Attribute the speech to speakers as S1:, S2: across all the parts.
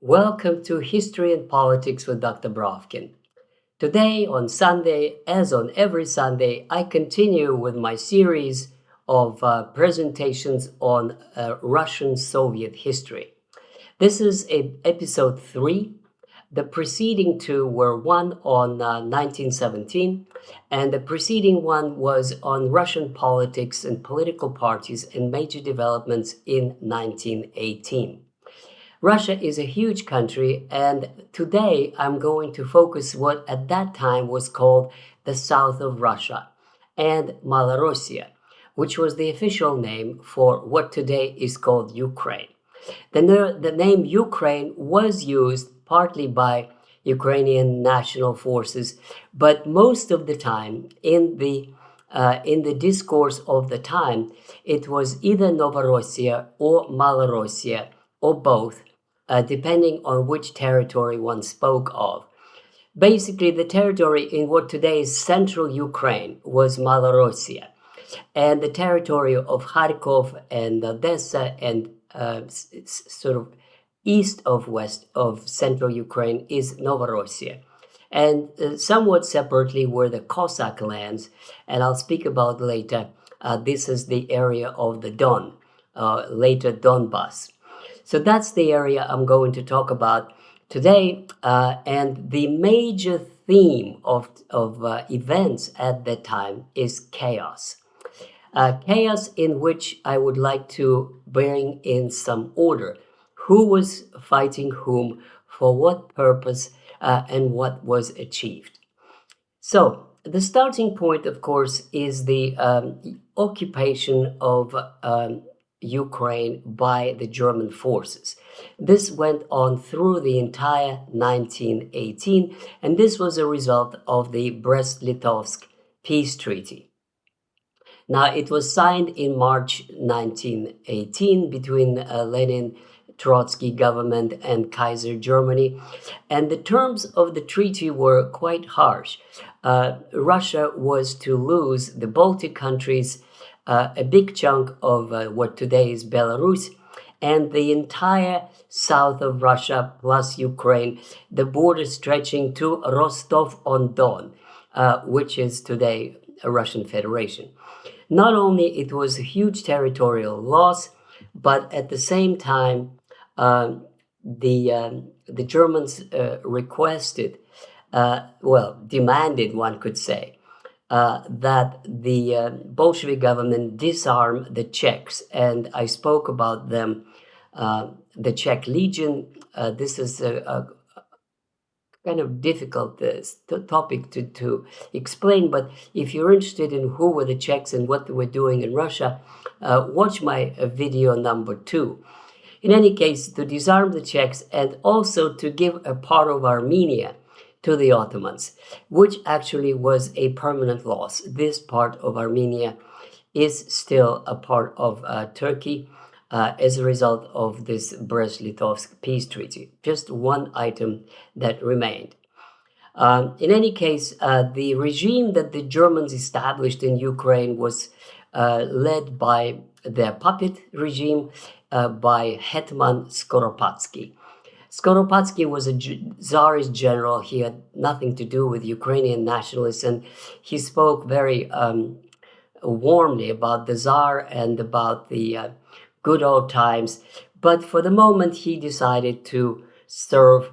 S1: Welcome to History and Politics with Dr. Brovkin. Today, on Sunday, as on every Sunday, I continue with my series of presentations on Russian-Soviet history. This is episode 3. The preceding two were one on 1917, and the preceding one was on Russian politics and political parties and major developments in 1918. Russia is a huge country, and today I'm going to focus what at that time was called the south of Russia and Malorussia, which was the official name for what today is called Ukraine. The name Ukraine was used partly by Ukrainian national forces, but most of the time in the discourse of the time, it was either Novorossiya or Malorussia or both, depending on which territory one spoke of. Basically, the territory in what today is central Ukraine was Malorussia, and the territory of Kharkov and Odessa and sort of east of west of central Ukraine is Novorossiya. And somewhat separately were the Cossack lands, and I'll speak about later. This is the area of the Don, later Donbas. So that's the area I'm going to talk about today, and the major theme of events at that time is chaos. Chaos in which I would like to bring in some order. Who was fighting whom, for what purpose, and what was achieved. So the starting point, of course, is the occupation of Ukraine by the German forces. This went on through the entire 1918, and this was a result of the Brest-Litovsk peace treaty. Now, it was signed in March 1918 between Lenin Trotsky government and Kaiser Germany, and the terms of the treaty were quite harsh. Russia was to lose the Baltic countries, a big chunk of what today is Belarus, and the entire south of Russia plus Ukraine, the border stretching to Rostov-on-Don, which is today a Russian Federation. Not only it was a huge territorial loss, but at the same time, the Germans demanded, one could say, that the Bolshevik government disarm the Czechs, and I spoke about them, the Czech Legion. This is a kind of difficult topic to explain, but if you're interested in who were the Czechs and what they were doing in Russia, watch my video number 2. In any case, to disarm the Czechs and also to give a part of Armenia to the Ottomans, which actually was a permanent loss. This part of Armenia is still a part of Turkey as a result of this Brest-Litovsk peace treaty. Just one item that remained. In any case, the regime that the Germans established in Ukraine was led by their puppet regime by Hetman Skoropadsky. Skoropadsky was a Tsarist general. He had nothing to do with Ukrainian nationalists, and he spoke very warmly about the Tsar and about the good old times. But for the moment, he decided to serve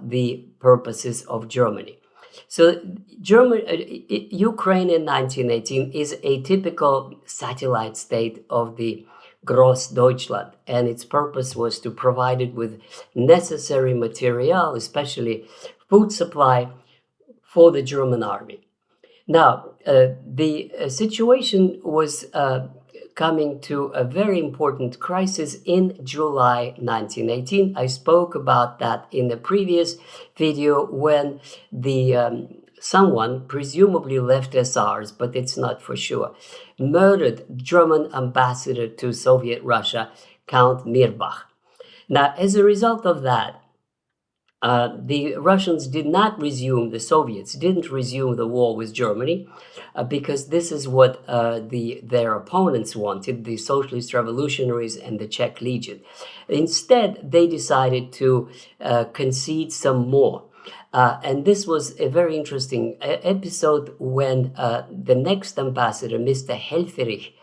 S1: the purposes of Germany. So Ukraine in 1918 is a typical satellite state of the Gross Deutschland, and its purpose was to provide it with necessary material, especially food supply, for the German army. Now, the situation was coming to a very important crisis in July 1918. I spoke about that in the previous video when the someone, presumably left SRs, but it's not for sure, murdered German ambassador to Soviet Russia, Count Mirbach. Now, as a result of that, The Russians did not resume, the Soviets didn't resume the war with Germany because this is what their opponents wanted, the Socialist Revolutionaries and the Czech Legion. Instead, they decided to concede some more. And this was a very interesting episode when the next ambassador, Mr. Helfferich,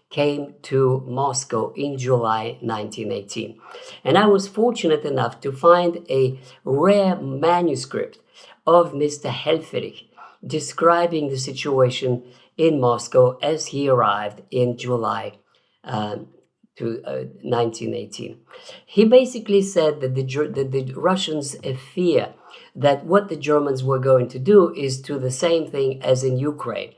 S1: came to Moscow in July 1918. And I was fortunate enough to find a rare manuscript of Mr. Helfferich describing the situation in Moscow as he arrived in July 1918. He basically said that the Russians fear that what the Germans were going to do is to the same thing as in Ukraine,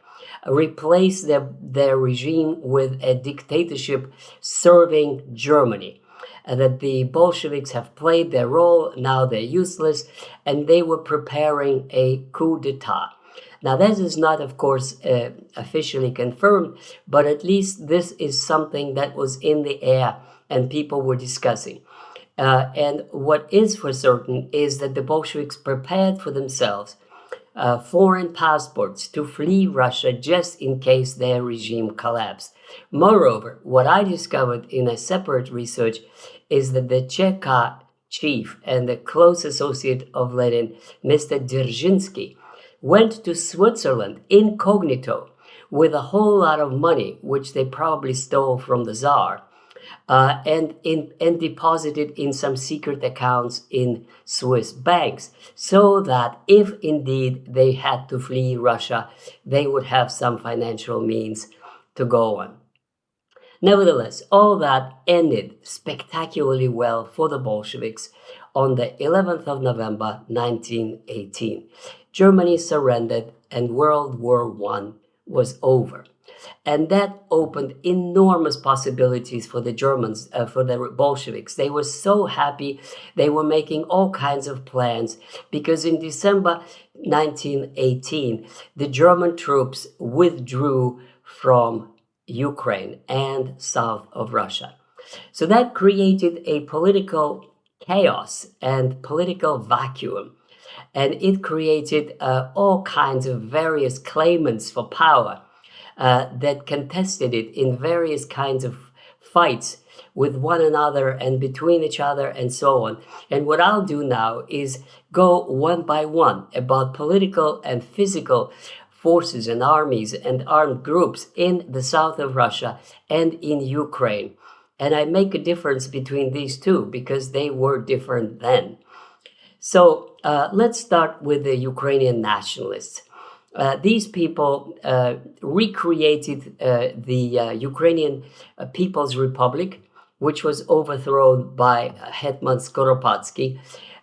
S1: replace their regime with a dictatorship serving Germany. That the Bolsheviks have played their role, now they're useless, and they were preparing a coup d'etat. Now, this is not, of course, officially confirmed, but at least this is something that was in the air and people were discussing. And what is for certain is that the Bolsheviks prepared for themselves foreign passports to flee Russia just in case their regime collapsed. Moreover, what I discovered in a separate research is that the Cheka chief and the close associate of Lenin, Mr. Dzerzhinsky, went to Switzerland incognito with a whole lot of money, which they probably stole from the Tsar, and deposited in some secret accounts in Swiss banks, so that if indeed they had to flee Russia, they would have some financial means to go on. Nevertheless, all that ended spectacularly well for the Bolsheviks on the 11th of November 1918. Germany surrendered and World War I was over. And that opened enormous possibilities for the Germans, for the Bolsheviks. They were so happy. They were making all kinds of plans because in December 1918, the German troops withdrew from Ukraine and south of Russia. So that created a political chaos and political vacuum. And it created all kinds of various claimants for power that contested it in various kinds of fights with one another and between each other and so on. And what I'll do now is go one by one about political and physical forces and armies and armed groups in the south of Russia and in Ukraine. And I make a difference between these two because they were different then. So let's start with the Ukrainian nationalists. These people recreated the Ukrainian People's Republic, which was overthrown by Hetman Skoropadsky,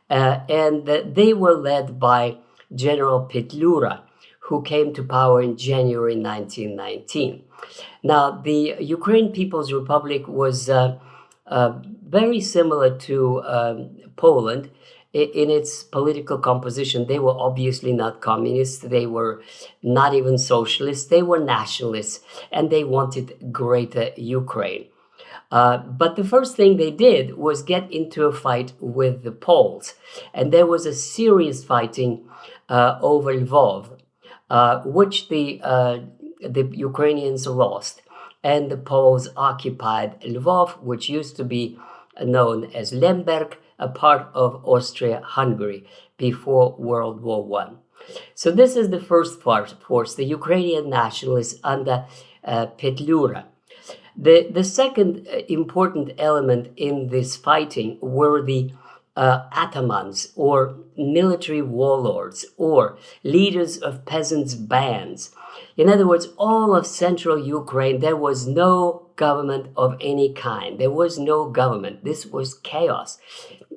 S1: and they were led by General Petlura, who came to power in January 1919. Now, the Ukrainian People's Republic was very similar to Poland in its political composition. They were obviously not communists. They were not even socialists. They were nationalists, and they wanted greater Ukraine. But the first thing they did was get into a fight with the Poles. And there was a serious fighting over Lvov, which the Ukrainians lost. And the Poles occupied Lvov, which used to be known as Lemberg, a part of Austria-Hungary before World War I. So this is the first force, the Ukrainian nationalists under Petlura. The second important element in this fighting were the atamans, or military warlords, or leaders of peasants' bands. In other words, all of central Ukraine, there was no government of any kind. There was no government. This was chaos.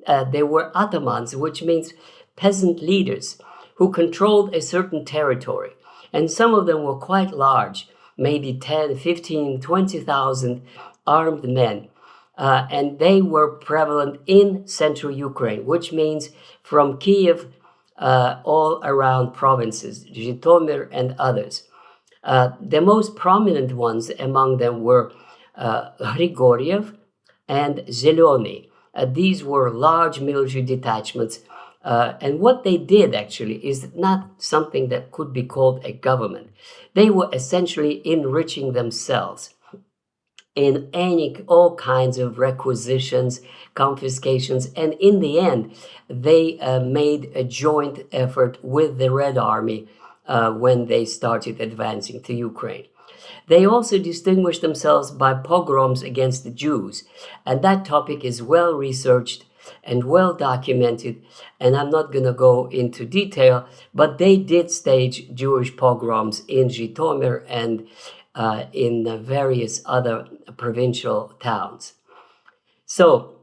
S1: There were atamans, which means peasant leaders who controlled a certain territory. And some of them were quite large, maybe 10, 15, 20,000 armed men. And they were prevalent in central Ukraine, which means from Kiev all around provinces, Zhytomyr and others. The most prominent ones among them were Grigoriev and Zeleny. These were large military detachments And what they did actually is not something that could be called a government. They were essentially enriching themselves in all kinds of requisitions, confiscations, and in the end, they made a joint effort with the Red Army when they started advancing to Ukraine. They also distinguished themselves by pogroms against the Jews, and that topic is well researched and well documented, and I'm not going to go into detail, but they did stage Jewish pogroms in Zhytomyr and in various other provincial towns. So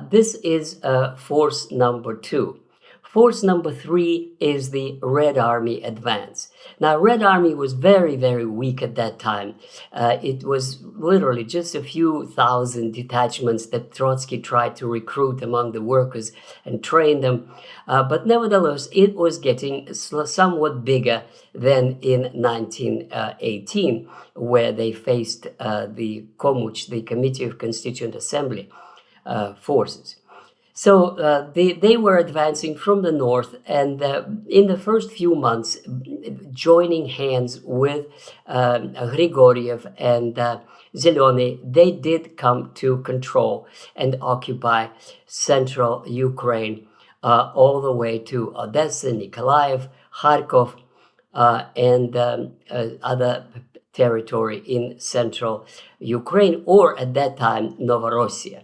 S1: this is force number 2. Force number 3 is the Red Army advance. Now, Red Army was very, very weak at that time. It was literally just a few thousand detachments that Trotsky tried to recruit among the workers and train them. But nevertheless, it was getting somewhat bigger than in 1918, where they faced the Komuch, the Committee of Constituent Assembly forces. So they were advancing from the north, and in the first few months, joining hands with Grigoriev and Zeleny, they did come to control and occupy central Ukraine all the way to Odessa, Nikolaev, Kharkov, and other territory in central Ukraine, or at that time, Novorossiya.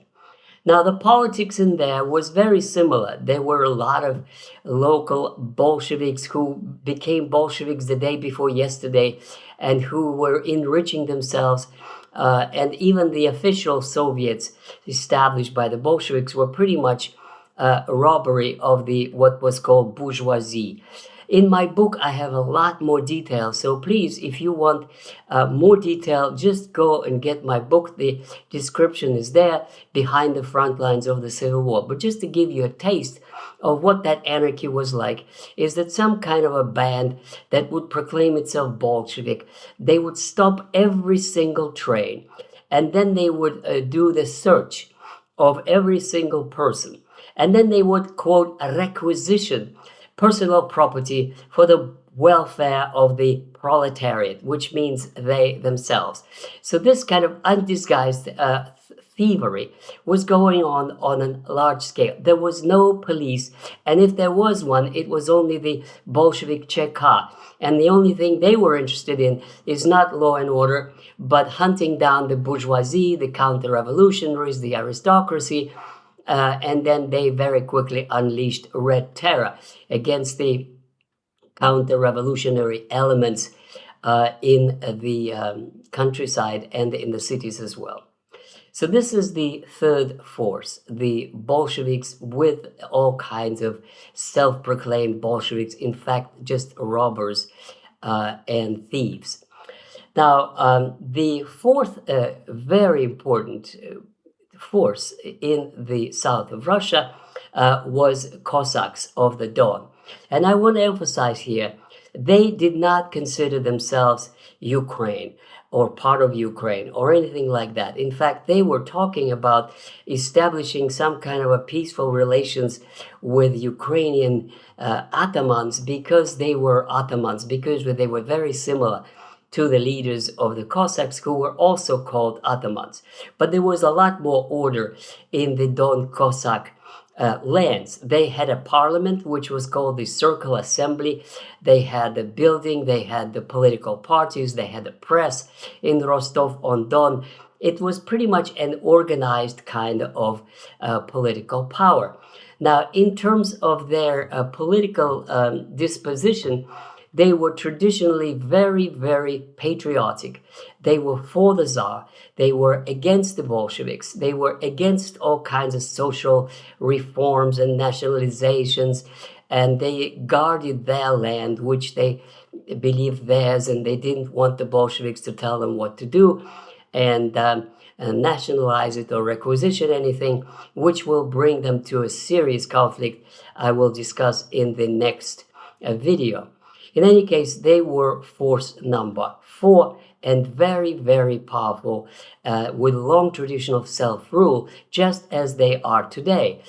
S1: Now, the politics in there was very similar. There were a lot of local Bolsheviks who became Bolsheviks the day before yesterday and who were enriching themselves. And even the official Soviets established by the Bolsheviks were pretty much a robbery of the what was called bourgeoisie. In my book, I have a lot more detail. So please, if you want more detail, just go and get my book. The description is there, Behind the Front Lines of the Civil War. But just to give you a taste of what that anarchy was like, is that some kind of a band that would proclaim itself Bolshevik, they would stop every single train, and then they would do the search of every single person. And then they would, quote, requisition personal property for the welfare of the proletariat, which means they themselves. So this kind of undisguised thievery was going on a large scale. There was no police, and if there was one, it was only the Bolshevik Cheka. And the only thing they were interested in is not law and order, but hunting down the bourgeoisie, the counter-revolutionaries, the aristocracy, and then they very quickly unleashed Red Terror against the counter-revolutionary elements in the countryside and in the cities as well. So this is the third force, the Bolsheviks with all kinds of self-proclaimed Bolsheviks, in fact, just robbers and thieves. Now, the fourth very important force in the south of Russia was Cossacks of the Don. And I want to emphasize here, they did not consider themselves Ukraine or part of Ukraine or anything like that. In fact, they were talking about establishing some kind of a peaceful relations with Ukrainian atamans because they were atamans, because they were very similar to the leaders of the Cossacks, who were also called atamans. But there was a lot more order in the Don Cossack lands. They had a parliament, which was called the Circle Assembly. They had a building, they had the political parties, they had a press in Rostov-on-Don. It was pretty much an organized kind of political power. Now, in terms of their political disposition, they were traditionally very, very patriotic. They were for the Tsar. They were against the Bolsheviks. They were against all kinds of social reforms and nationalizations. And they guarded their land, which they believed theirs, and they didn't want the Bolsheviks to tell them what to do and nationalize it or requisition anything, which will bring them to a serious conflict I will discuss in the next video. In any case, they were force number 4, and very, very powerful, with a long tradition of self-rule, just as they are today.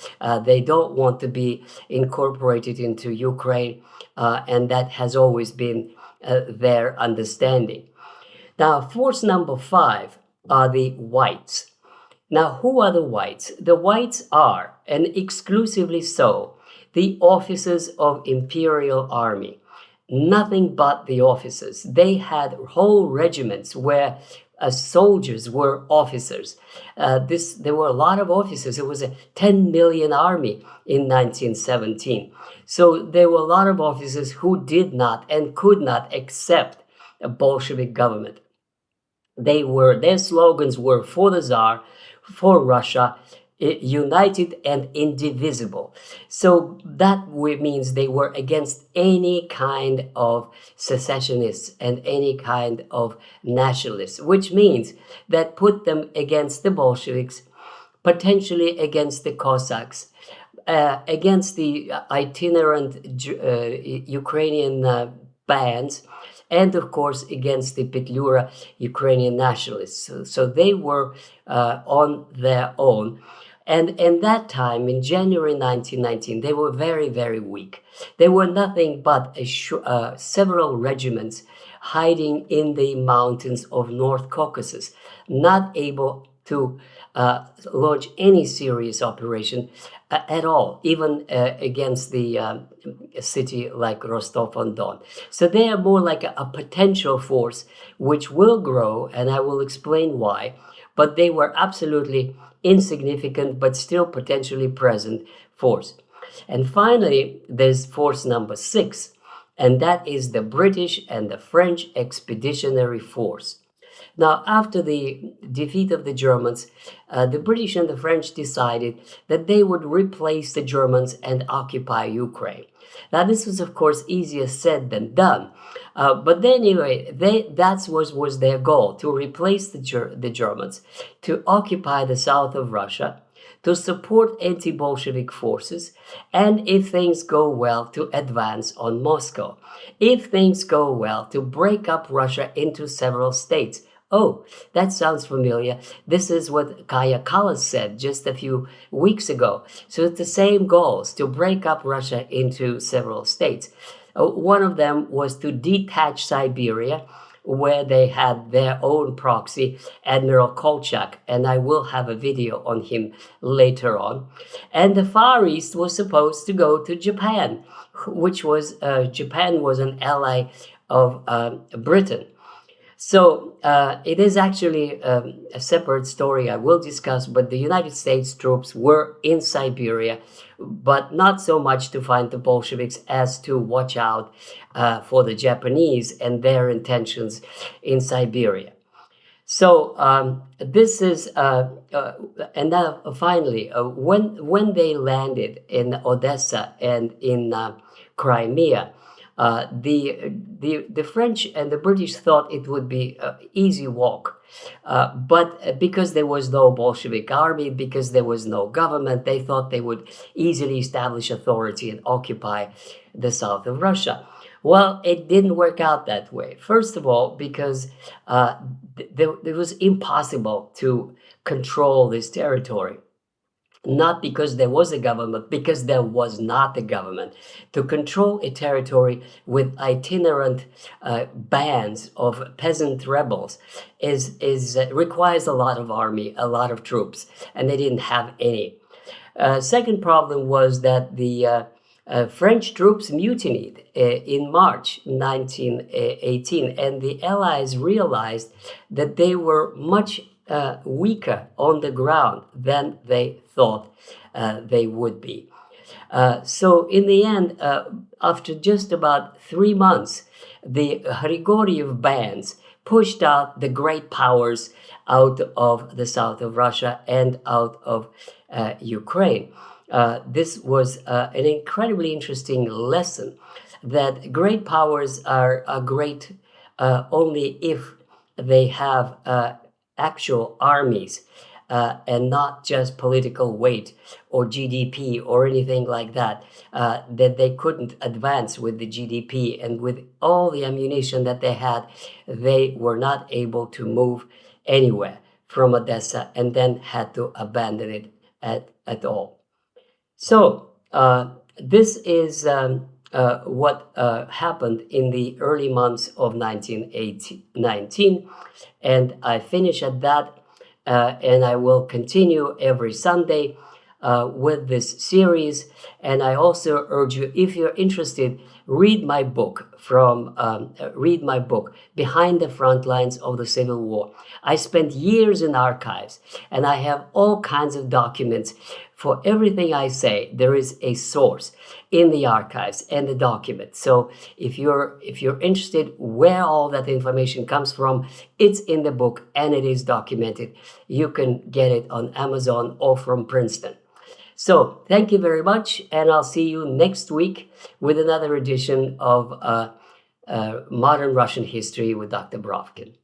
S1: They don't want to be incorporated into Ukraine, and that has always been their understanding. Now, force number 5 are the whites. Now, who are the whites? The whites are, and exclusively so, the officers of imperial army. Nothing but the officers. They had whole regiments where soldiers were officers. There were a lot of officers. It was a 10 million army in 1917. So there were a lot of officers who did not and could not accept a Bolshevik government. Their slogans were for the Tsar, for Russia, united and indivisible. So that means they were against any kind of secessionists and any kind of nationalists, which means that put them against the Bolsheviks, potentially against the Cossacks, against the itinerant Ukrainian bands, and of course against the Petlura Ukrainian nationalists. So they were on their own. And in that time, in January 1919, they were very, very weak. They were nothing but several regiments hiding in the mountains of North Caucasus, not able to launch any serious operation at all, even against the city like Rostov-on-Don. So they are more like a potential force which will grow, and I will explain why, but they were absolutely insignificant but still potentially present force. And finally, there's force number 6, and that is the British and the French Expeditionary Force. Now, after the defeat of the Germans, the British and the French decided that they would replace the Germans and occupy Ukraine. Now, this was, of course, easier said than done. But anyway, that was their goal, to replace the Germans, to occupy the south of Russia, to support anti-Bolshevik forces, and if things go well, to advance on Moscow. If things go well, to break up Russia into several states. Oh, that sounds familiar. This is what Kaja Kallas said just a few weeks ago. So it's the same goals, to break up Russia into several states. One of them was to detach Siberia, where they had their own proxy, Admiral Kolchak, and I will have a video on him later on. And the Far East was supposed to go to Japan, which was, Japan was an ally of Britain. So it is actually a separate story I will discuss, but the United States troops were in Siberia, but not so much to find the Bolsheviks as to watch out for the Japanese and their intentions in Siberia. So this is, and now finally, when they landed in Odessa and in Crimea, the French and the British thought it would be an easy walk, but because there was no Bolshevik army, because there was no government, they thought they would easily establish authority and occupy the south of Russia. Well, it didn't work out that way. First of all, because it was impossible to control this territory. Not because there was a government, because there was not a government. To control a territory with itinerant bands of peasant rebels requires a lot of army, a lot of troops, and they didn't have any. Second problem was that the French troops mutinied in March 1918, and the Allies realized that they were much weaker on the ground than they thought they would be. So in the end, after just about 3 months, the Grigoriev bands pushed out the great powers out of the south of Russia and out of Ukraine. This was an incredibly interesting lesson, that great powers are great only if they have actual armies. and not just political weight or GDP or anything like that, that they couldn't advance with the GDP, and with all the ammunition that they had, they were not able to move anywhere from Odessa, and then had to abandon it at all. So this is what happened in the early months of 1919, and I finish at that, and I will continue every Sunday with this series. And I also urge you, if you're interested, read my book Behind the Front Lines of the Civil War. I spent years in archives, and I have all kinds of documents. For everything I say, there is a source in the archives and the documents. So if you're interested where all that information comes from, it's in the book and it is documented. You can get it on Amazon or from Princeton. So thank you very much, and I'll see you next week with another edition of Modern Russian History with Dr. Brovkin.